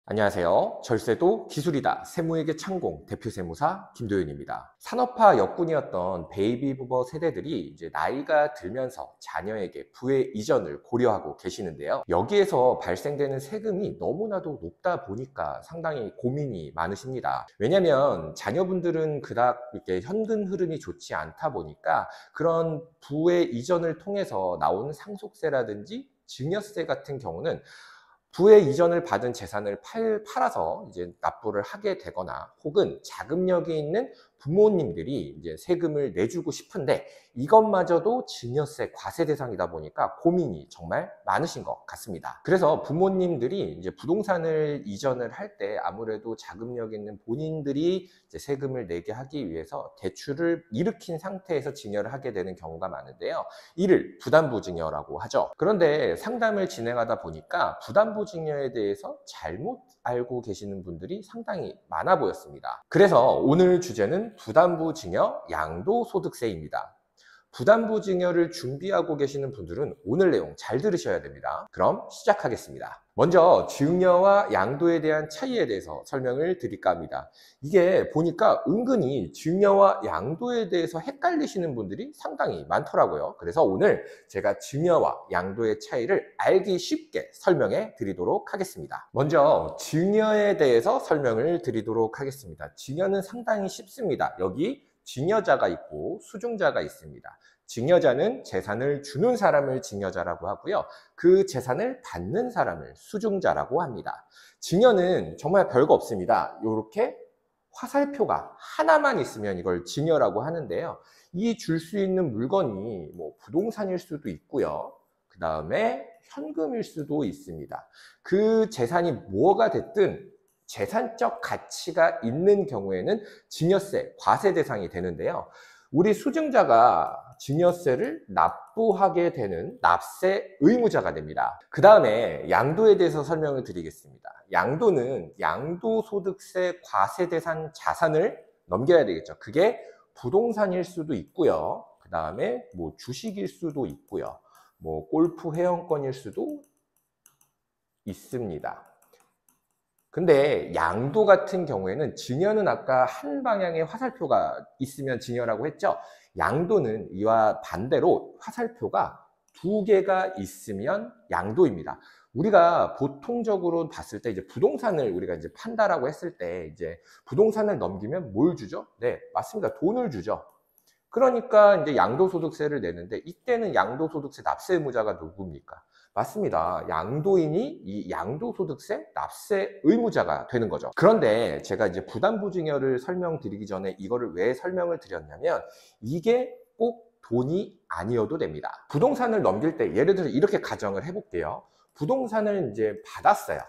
안녕하세요. 절세도 기술이다. 세무회계 창공 대표 세무사 김도윤입니다. 산업화 역군이었던 베이비 부머 세대들이 이제 나이가 들면서 자녀에게 부의 이전을 고려하고 계시는데요. 여기에서 발생되는 세금이 너무나도 높다 보니까 상당히 고민이 많으십니다. 왜냐하면 자녀분들은 그닥 이렇게 현금 흐름이 좋지 않다 보니까 그런 부의 이전을 통해서 나오는 상속세라든지 증여세 같은 경우는 부의 이전을 받은 재산을 팔아서 이제 납부를 하게 되거나 혹은 자금력이 있는 부모님들이 이제 세금을 내주고 싶은데 이것마저도 증여세 과세 대상이다 보니까 고민이 정말 많으신 것 같습니다. 그래서 부모님들이 이제 부동산을 이전을 할 때 아무래도 자금력 있는 본인들이 이제 세금을 내게 하기 위해서 대출을 일으킨 상태에서 증여를 하게 되는 경우가 많은데요. 이를 부담부 증여라고 하죠. 그런데 상담을 진행하다 보니까 부담부 증여에 대해서 잘못 알고 계시는 분들이 상당히 많아 보였습니다. 그래서 오늘 주제는 부담부 증여 양도소득세입니다. 부담부 증여를 준비하고 계시는 분들은 오늘 내용 잘 들으셔야 됩니다. 그럼 시작하겠습니다. 먼저 증여와 양도에 대한 차이에 대해서 설명을 드릴까 합니다. 이게 보니까 은근히 증여와 양도에 대해서 헷갈리시는 분들이 상당히 많더라고요. 그래서 오늘 제가 증여와 양도의 차이를 알기 쉽게 설명해 드리도록 하겠습니다. 먼저 증여에 대해서 설명을 드리도록 하겠습니다. 증여는 상당히 쉽습니다. 여기 증여자가 있고 수증자가 있습니다. 증여자는 재산을 주는 사람을 증여자라고 하고요. 그 재산을 받는 사람을 수증자라고 합니다. 증여는 정말 별거 없습니다. 이렇게 화살표가 하나만 있으면 이걸 증여라고 하는데요. 이 줄 수 있는 물건이 뭐 부동산일 수도 있고요. 그 다음에 현금일 수도 있습니다. 그 재산이 뭐가 됐든 재산적 가치가 있는 경우에는 증여세, 과세 대상이 되는데요. 우리 수증자가 증여세를 납부하게 되는 납세 의무자가 됩니다. 그 다음에 양도에 대해서 설명을 드리겠습니다. 양도는 양도소득세 과세 대상 자산을 넘겨야 되겠죠. 그게 부동산일 수도 있고요. 그 다음에 뭐 주식일 수도 있고요. 뭐 골프 회원권일 수도 있습니다. 근데 양도 같은 경우에는 증여는 아까 한 방향의 화살표가 있으면 증여라고 했죠. 양도는 이와 반대로 화살표가 두 개가 있으면 양도입니다. 우리가 보통적으로 봤을 때 이제 부동산을 우리가 이제 판다라고 했을 때 이제 부동산을 넘기면 뭘 주죠? 네, 맞습니다. 돈을 주죠. 그러니까 이제 양도소득세를 내는데 이때는 양도소득세 납세 의무자가 누굽니까? 맞습니다. 양도인이 이 양도소득세 납세 의무자가 되는 거죠. 그런데 제가 이제 부담부 증여를 설명드리기 전에 이거를 왜 설명을 드렸냐면 이게 꼭 돈이 아니어도 됩니다. 부동산을 넘길 때 예를 들어서 이렇게 가정을 해볼게요. 부동산을 이제 받았어요.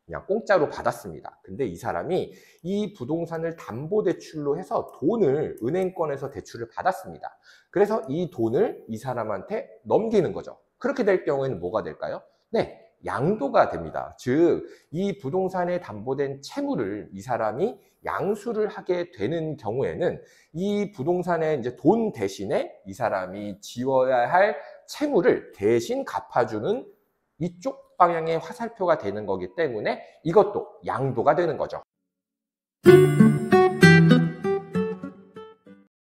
그냥 공짜로 받았습니다. 근데 이 사람이 이 부동산을 담보대출로 해서 돈을 은행권에서 대출을 받았습니다. 그래서 이 돈을 이 사람한테 넘기는 거죠. 그렇게 될 경우에는 뭐가 될까요? 네, 양도가 됩니다. 즉, 이 부동산에 담보된 채무를 이 사람이 양수를 하게 되는 경우에는 이 부동산의 이제 돈 대신에 이 사람이 지워야 할 채무를 대신 갚아주는 이쪽 방향의 화살표가 되는 거기 때문에 이것도 양도가 되는 거죠.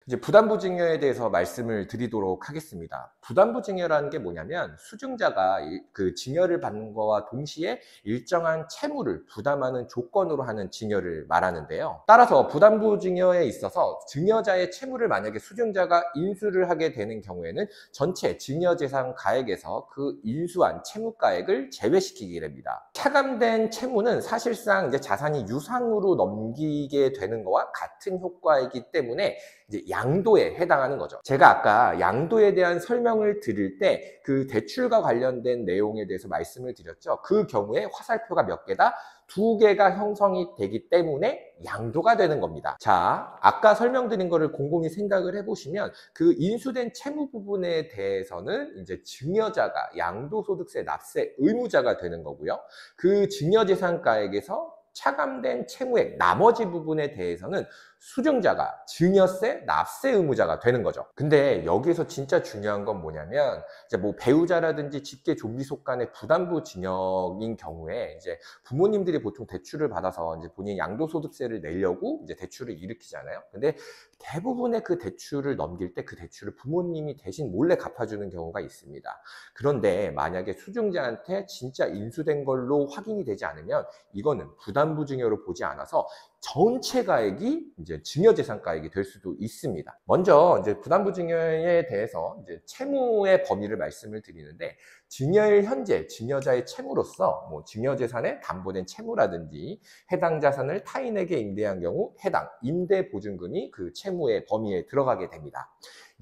이제 부담부 증여에 대해서 말씀을 드리도록 하겠습니다. 부담부 증여라는 게 뭐냐면 수증자가 그 증여를 받는 거와 동시에 일정한 채무를 부담하는 조건으로 하는 증여를 말하는데요. 따라서 부담부 증여에 있어서 증여자의 채무를 만약에 수증자가 인수를 하게 되는 경우에는 전체 증여재산 가액에서 그 인수한 채무가액을 제외시키게 됩니다. 차감된 채무는 사실상 이제 자산이 유상으로 넘기게 되는 거와 같은 효과이기 때문에 이제 양도에 해당하는 거죠. 제가 아까 양도에 대한 설명을 드릴 때 그 대출과 관련된 내용에 대해서 말씀을 드렸죠. 그 경우에 화살표가 몇 개다? 두 개가 형성이 되기 때문에 양도가 되는 겁니다. 자, 아까 설명드린 거를 곰곰이 생각을 해보시면 그 인수된 채무 부분에 대해서는 이제 증여자가 양도소득세 납세 의무자가 되는 거고요. 그 증여재산가액에서 차감된 채무액 나머지 부분에 대해서는 수증자가 증여세, 납세 의무자가 되는 거죠. 근데 여기서 진짜 중요한 건 뭐냐면 이제 뭐 배우자라든지 직계 좀비 속 간의 부담부 증여인 경우에 이제 부모님들이 보통 대출을 받아서 이제 본인 양도소득세를 내려고 이제 대출을 일으키잖아요. 근데 대부분의 그 대출을 넘길 때 그 대출을 부모님이 대신 몰래 갚아주는 경우가 있습니다. 그런데 만약에 수증자한테 진짜 인수된 걸로 확인이 되지 않으면 이거는 부담부 증여로 보지 않아서 전체 가액이 이제 증여재산가액이 될 수도 있습니다. 먼저 이제 부담부 증여에 대해서 이제 채무의 범위를 말씀을 드리는데, 증여일 현재 증여자의 채무로서 뭐 증여재산에 담보된 채무라든지 해당 자산을 타인에게 임대한 경우 해당 임대보증금이 그 채무의 범위에 들어가게 됩니다.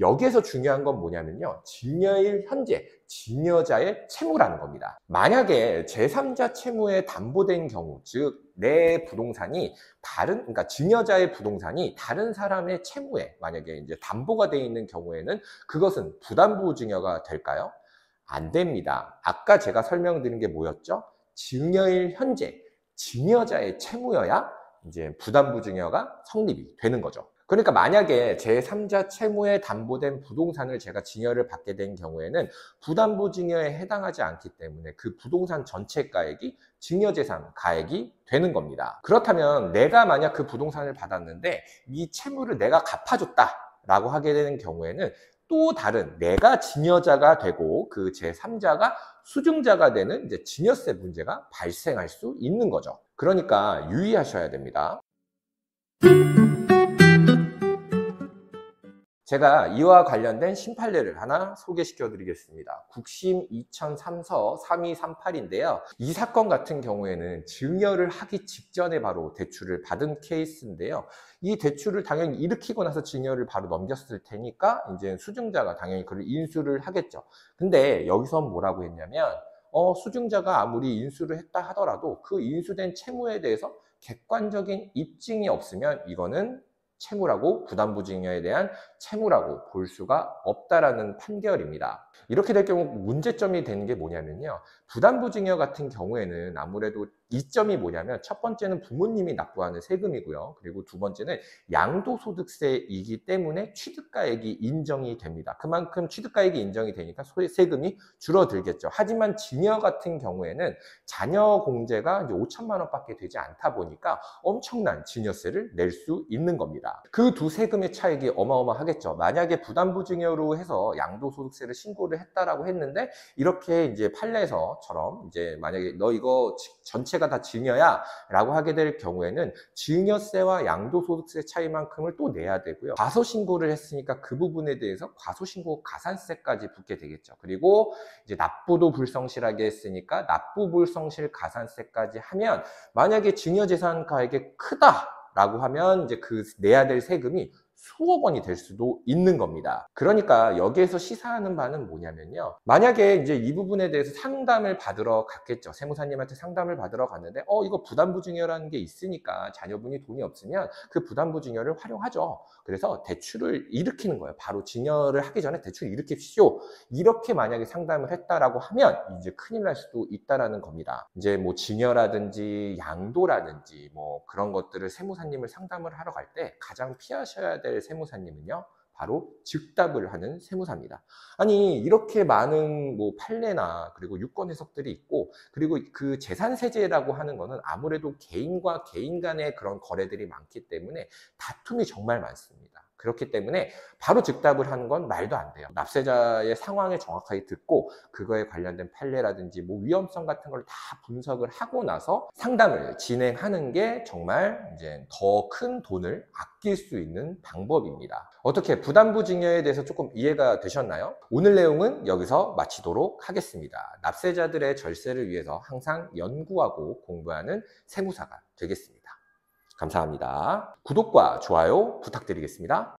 여기에서 중요한 건 뭐냐면요, 증여일 현재 증여자의 채무라는 겁니다. 만약에 제3자 채무에 담보된 경우, 즉 내 부동산이 그러니까 증여자의 부동산이 다른 사람의 채무에 만약에 이제 담보가 되어 있는 경우에는 그것은 부담부 증여가 될까요? 안 됩니다. 아까 제가 설명드린 게 뭐였죠? 증여일 현재 증여자의 채무여야 이제 부담부 증여가 성립이 되는 거죠. 그러니까 만약에 제3자 채무에 담보된 부동산을 제가 증여를 받게 된 경우에는 부담부 증여에 해당하지 않기 때문에 그 부동산 전체 가액이 증여재산 가액이 되는 겁니다. 그렇다면 내가 만약 그 부동산을 받았는데 이 채무를 내가 갚아줬다라고 하게 되는 경우에는 또 다른 내가 증여자가 되고 그 제3자가 수증자가 되는 이제 증여세 문제가 발생할 수 있는 거죠. 그러니까 유의하셔야 됩니다. 제가 이와 관련된 심판례를 하나 소개시켜 드리겠습니다. 국심 2003서 3238인데요. 이 사건 같은 경우에는 증여를 하기 직전에 바로 대출을 받은 케이스인데요. 이 대출을 당연히 일으키고 나서 증여를 바로 넘겼을 테니까 이제 수증자가 당연히 그걸 인수를 하겠죠. 근데 여기서 뭐라고 했냐면 수증자가 아무리 인수를 했다 하더라도 그 인수된 채무에 대해서 객관적인 입증이 없으면 이거는 채무라고, 부담부 증여에 대한 채무라고 볼 수가 없다라는 판결입니다. 이렇게 될 경우 문제점이 되는 게 뭐냐면요, 부담부 증여 같은 경우에는 아무래도 이점이 뭐냐면 첫 번째는 부모님이 납부하는 세금이고요. 그리고 두 번째는 양도소득세이기 때문에 취득가액이 인정이 됩니다. 그만큼 취득가액이 인정이 되니까 세금이 줄어들겠죠. 하지만 증여 같은 경우에는 자녀 공제가 이제 5천만 원밖에 되지 않다 보니까 엄청난 증여세를 낼 수 있는 겁니다. 그 두 세금의 차익이 어마어마하겠죠. 만약에 부담부 증여로 해서 양도소득세를 신고를 했다라고 했는데 이렇게 이제 판례에서처럼 이제 만약에 너 이거 전체가 다 증여야 라고 하게 될 경우에는 증여세와 양도소득세 차이만큼을 또 내야 되고요. 과소신고를 했으니까 그 부분에 대해서 과소신고 가산세까지 붙게 되겠죠. 그리고 이제 납부도 불성실하게 했으니까 납부 불성실 가산세까지 하면 만약에 증여재산 가액이 크다라고 하면 이제 그 내야 될 세금이 수억 원이 될 수도 있는 겁니다. 그러니까 여기에서 시사하는 바는 뭐냐면요, 만약에 이제 이 부분에 대해서 상담을 받으러 갔겠죠. 세무사님한테 상담을 받으러 갔는데 이거 부담부 증여라는 게 있으니까 자녀분이 돈이 없으면 그 부담부 증여를 활용하죠. 그래서 대출을 일으키는 거예요. 바로 증여를 하기 전에 대출을 일으킵시오. 이렇게 만약에 상담을 했다라고 하면 이제 큰일 날 수도 있다라는 겁니다. 이제 뭐 증여라든지 양도라든지 뭐 그런 것들을 세무사님을 상담을 하러 갈 때 가장 피하셔야 될 세무사님은요, 바로 즉답을 하는 세무사입니다. 아니 이렇게 많은 뭐 판례나 그리고 유권 해석들이 있고, 그리고 그 재산세제라고 하는 거는 아무래도 개인과 개인 간의 그런 거래들이 많기 때문에 다툼이 정말 많습니다. 그렇기 때문에 바로 즉답을 하는 건 말도 안 돼요. 납세자의 상황을 정확하게 듣고 그거에 관련된 판례라든지 뭐 위험성 같은 걸 다 분석을 하고 나서 상담을 진행하는 게 정말 이제 더 큰 돈을 아낄 수 있는 방법입니다. 어떻게 부담부 증여에 대해서 조금 이해가 되셨나요? 오늘 내용은 여기서 마치도록 하겠습니다. 납세자들의 절세를 위해서 항상 연구하고 공부하는 세무사가 되겠습니다. 감사합니다. 구독과 좋아요 부탁드리겠습니다.